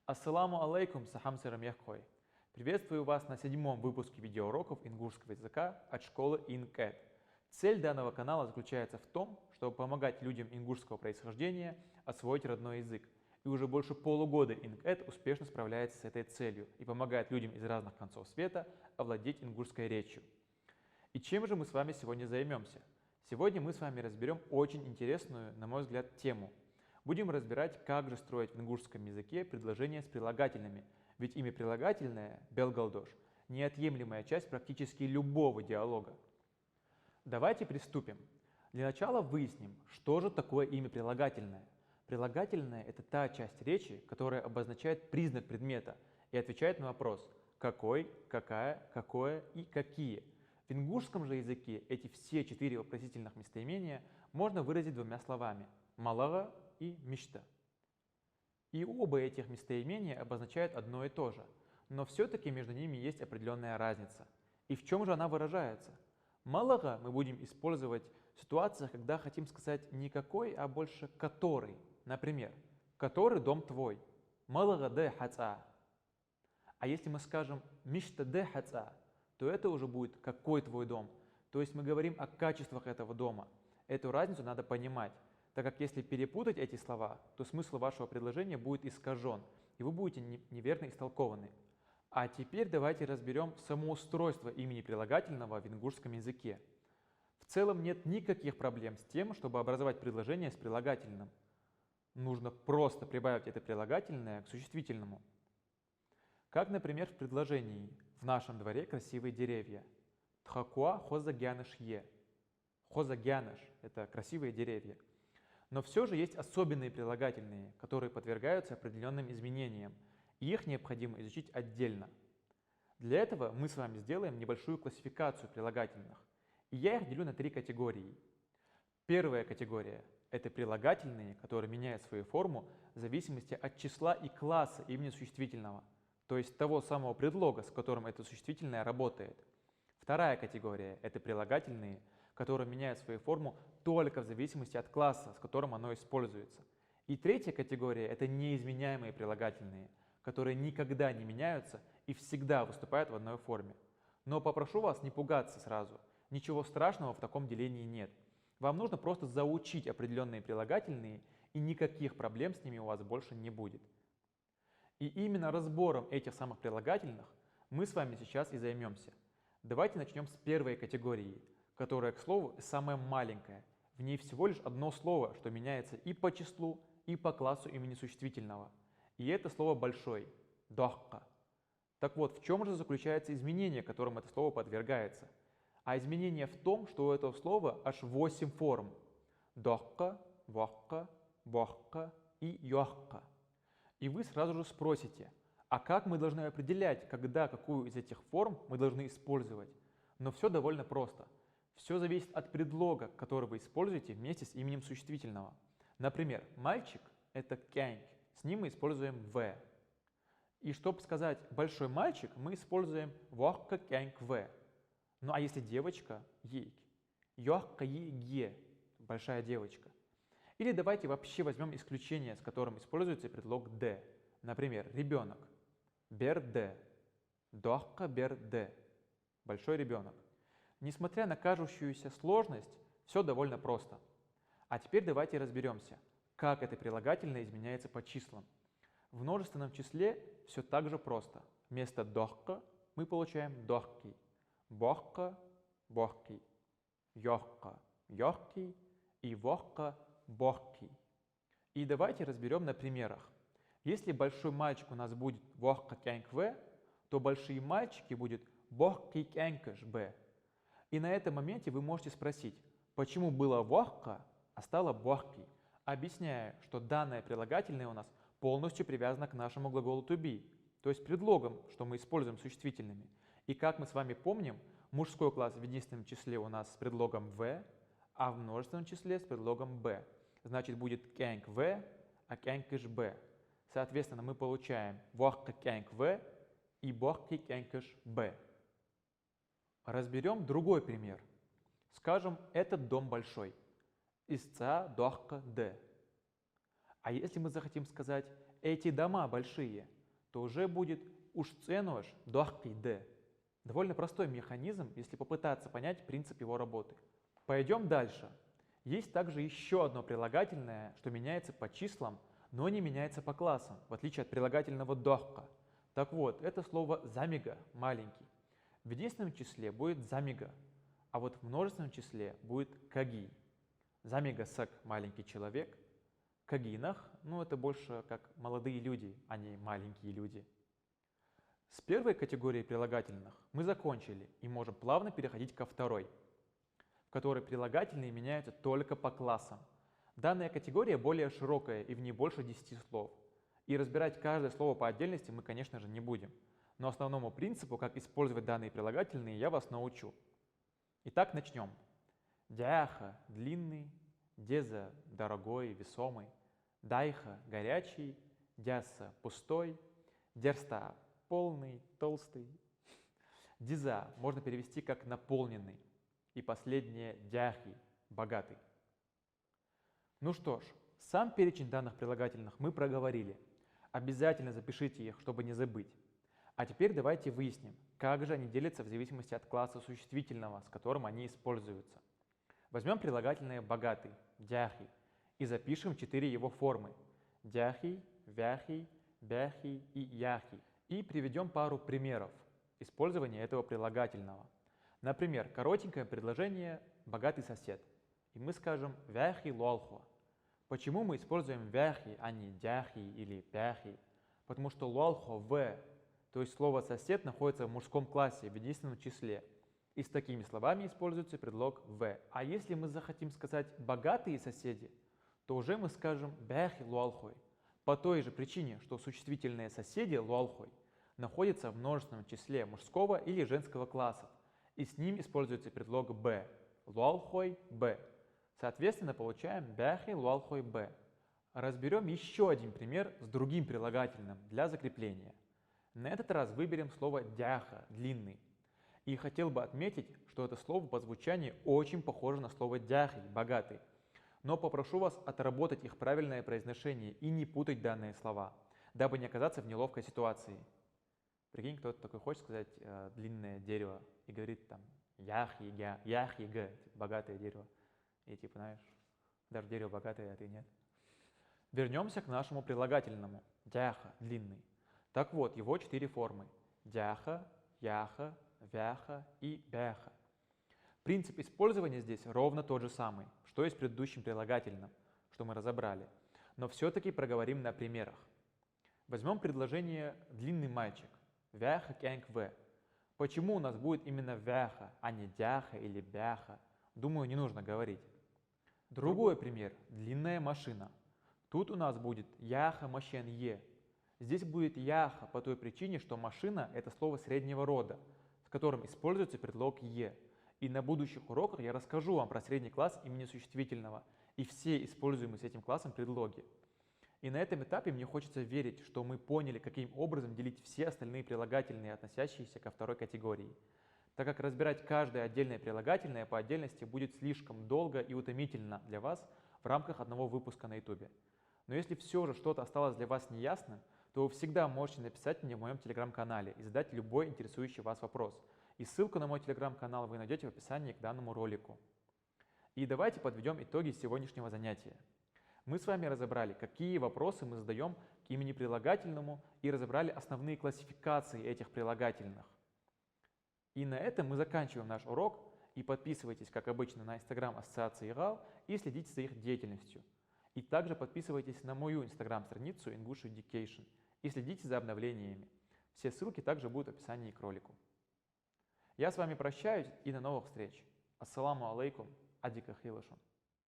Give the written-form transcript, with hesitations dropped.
Ассаламу алейкум, сахамсирам яххой. Приветствую вас на 7-м выпуске видеоуроков ингушского языка от школы InCAT. Цель данного канала заключается в том, чтобы помогать людям ингушского происхождения освоить родной язык. И уже больше полугода InCAT успешно справляется с этой целью и помогает людям из разных концов света овладеть ингушской речью. И чем же мы с вами сегодня займемся? Сегодня мы с вами разберем очень интересную, на мой взгляд, тему. Будем разбирать, как же строить в ингушском языке предложения с прилагательными, ведь имя прилагательное, белгалдош, неотъемлемая часть практически любого диалога. Давайте приступим. Для начала выясним, что же такое имя прилагательное. Прилагательное – это та часть речи, которая обозначает признак предмета и отвечает на вопрос «какой», «какая», «какое» и «какие». В ингушском же языке эти все 4 вопросительных местоимения можно выразить двумя словами – «малага» и «мечта». И оба этих местоимения обозначают одно и то же, но все-таки между ними есть определенная разница. И в чем же она выражается? «Малага» мы будем использовать в ситуациях, когда хотим сказать не «какой», а больше «который». Например, «который дом твой?» «Малага де хаца». А если мы скажем «мишта де хаца», то это уже будет «какой твой дом?». То есть мы говорим о качествах этого дома. Эту разницу надо понимать, так как если перепутать эти слова, то смысл вашего предложения будет искажен, и вы будете неверно истолкованы. А теперь давайте разберем самоустройство имени прилагательного в ингушском языке. В целом нет никаких проблем с тем, чтобы образовать предложение с прилагательным. Нужно просто прибавить это прилагательное к существительному. Как, например, в предложении «В нашем дворе красивые деревья». Тхакуа хозагяныш е. Хозагяныш – это красивые деревья. Но все же есть особенные прилагательные, которые подвергаются определенным изменениям, и их необходимо изучить отдельно. Для этого мы с вами сделаем небольшую классификацию прилагательных, и я их делю на 3 категории. Первая категория – это прилагательные, которые меняют свою форму в зависимости от числа и класса имени существительного, то есть того самого предлога, с которым это существительное работает. Вторая категория – это прилагательные, которые меняют свою форму только в зависимости от класса, с которым оно используется. И третья категория – это неизменяемые прилагательные, которые никогда не меняются и всегда выступают в одной форме. Но попрошу вас не пугаться сразу, ничего страшного в таком делении нет. Вам нужно просто заучить определенные прилагательные, и никаких проблем с ними у вас больше не будет. И именно разбором этих самых прилагательных мы с вами сейчас и займемся. Давайте начнем с первой категории, которая, к слову, самая маленькая. В ней всего лишь одно слово, что меняется и по числу, и по классу имени существительного. И это слово «большой» – «дохка». Так вот, в чем же заключается изменение, которым это слово подвергается? А изменение в том, что у этого слова аж 8 форм – «дохка», «вохка», «бохка» и «йохка». И вы сразу же спросите, а как мы должны определять, когда какую из этих форм мы должны использовать? Но все довольно просто. Все зависит от предлога, который вы используете вместе с именем существительного. Например, мальчик – это кянь, с ним мы используем «в». И чтобы сказать «большой мальчик», мы используем «вохка кянь в». Ну а если девочка – «ейк», «йохка е», большая девочка. Или давайте вообще возьмем исключение, с которым используется предлог «д». Например, ребенок – «бер-д», «дохка бер-д», большой ребенок. Несмотря на кажущуюся сложность, все довольно просто. А теперь давайте разберемся, как это прилагательное изменяется по числам. В множественном числе все так же просто. Вместо «дохка» мы получаем «дохки», «бохка» – «бохки», «йохка» – «йохки» и «вохка» – «бохки». И давайте разберем на примерах. Если большой мальчик у нас будет «вохка кяньк в», то большие мальчики будет «бохки кянькаш б». И на этом моменте вы можете спросить, почему было «вохка», а стало «бохки». Объясняю, что данное прилагательное у нас полностью привязано к нашему глаголу to be, то есть предлогам, что мы используем существительными. И как мы с вами помним, мужской класс в единственном числе у нас с предлогом «в», а в множественном числе с предлогом «б». Значит, будет «кяньк в», а «кянькаш б». Соответственно, мы получаем «вохка кяньк в» и «бохки кянькаш б». Разберем другой пример. Скажем, этот дом большой. Истца дохка д. А если мы захотим сказать, эти дома большие, то уже будет уж цеnuаш дохкиде. Довольно простой механизм, если попытаться понять принцип его работы. Пойдем дальше. Есть также еще одно прилагательное, что меняется по числам, но не меняется по классам, в отличие от прилагательного дохка. Так вот, это слово замига, маленький. В единственном числе будет замига, а вот в множественном числе будет каги. Замига сак маленький человек, кагинах, это больше как молодые люди, а не маленькие люди. С первой категорией прилагательных мы закончили и можем плавно переходить ко второй, в которой прилагательные меняются только по классам. Данная категория более широкая и в ней больше 10 слов. И разбирать каждое слово по отдельности мы, конечно же, не будем. Но основному принципу, как использовать данные прилагательные, я вас научу. Итак, начнем. Дяха – длинный, деза – дорогой, весомый, дайха – горячий, дяса – пустой, дерста – полный, толстый, диза можно перевести как наполненный. И последнее дяхи – богатый. Ну что ж, сам перечень данных прилагательных мы проговорили. Обязательно запишите их, чтобы не забыть. А теперь давайте выясним, как же они делятся в зависимости от класса существительного, с которым они используются. Возьмем прилагательное «богатый» – дяхи и запишем 4 его формы – дяхи, вяхи, бяхи и яхи. И приведем пару примеров использования этого прилагательного. Например, коротенькое предложение «богатый сосед». И мы скажем «вяхи луалхуа». Почему мы используем «вяхи», а не «дяхи» или «пяхи»? Потому что луалхуа «в», то есть слово «сосед» находится в мужском классе в единственном числе. И с такими словами используется предлог «в». А если мы захотим сказать «богатые соседи», то уже мы скажем «бяхи луалхой». По той же причине, что существительные соседи луалхой находятся в множественном числе мужского или женского классов, и с ним используется предлог «б» – луалхой «б». Соответственно, получаем «бяхи луалхой «б». Разберем еще один пример с другим прилагательным для закрепления. На этот раз выберем слово «дяха» – длинный. И хотел бы отметить, что это слово по звучанию очень похоже на слово «дяхи» – богатый. Но попрошу вас отработать их правильное произношение и не путать данные слова, дабы не оказаться в неловкой ситуации. Прикинь, кто-то такой хочет сказать длинное дерево и говорит там яхига, яхига, богатое дерево. И типа, знаешь, даже дерево богатое, а ты нет. Вернемся к нашему прилагательному. Дяха, длинный. Так вот, его 4 формы. Дяха, яха, вяха и бяха. Принцип использования здесь ровно тот же самый, что и с предыдущим прилагательным, что мы разобрали. Но все-таки проговорим на примерах. Возьмем предложение «длинный мальчик». Вяха кянг в. Почему у нас будет именно вяха, а не дяха или бяха? Думаю, не нужно говорить. Другой пример – длинная машина. Тут у нас будет яха машен е. Здесь будет яха по той причине, что машина – это слово среднего рода, с которым используется предлог е. И на будущих уроках я расскажу вам про средний класс имени существительного и все используемые с этим классом предлоги. И на этом этапе мне хочется верить, что мы поняли, каким образом делить все остальные прилагательные, относящиеся ко второй категории, так как разбирать каждое отдельное прилагательное по отдельности будет слишком долго и утомительно для вас в рамках одного выпуска на YouTube. Но если все же что-то осталось для вас неясным, то вы всегда можете написать мне в моем телеграм-канале и задать любой интересующий вас вопрос. И ссылку на мой телеграм-канал вы найдете в описании к данному ролику. И давайте подведем итоги сегодняшнего занятия. Мы с вами разобрали, какие вопросы мы задаем к имени прилагательному и разобрали основные классификации этих прилагательных. И на этом мы заканчиваем наш урок. И подписывайтесь, как обычно, на Instagram ассоциации ИГАЛ и следите за их деятельностью. И также подписывайтесь на мою Instagram-страницу English Education и следите за обновлениями. Все ссылки также будут в описании к ролику. Я с вами прощаюсь и до новых встреч. Ассаламу алейкум, адика хилашун.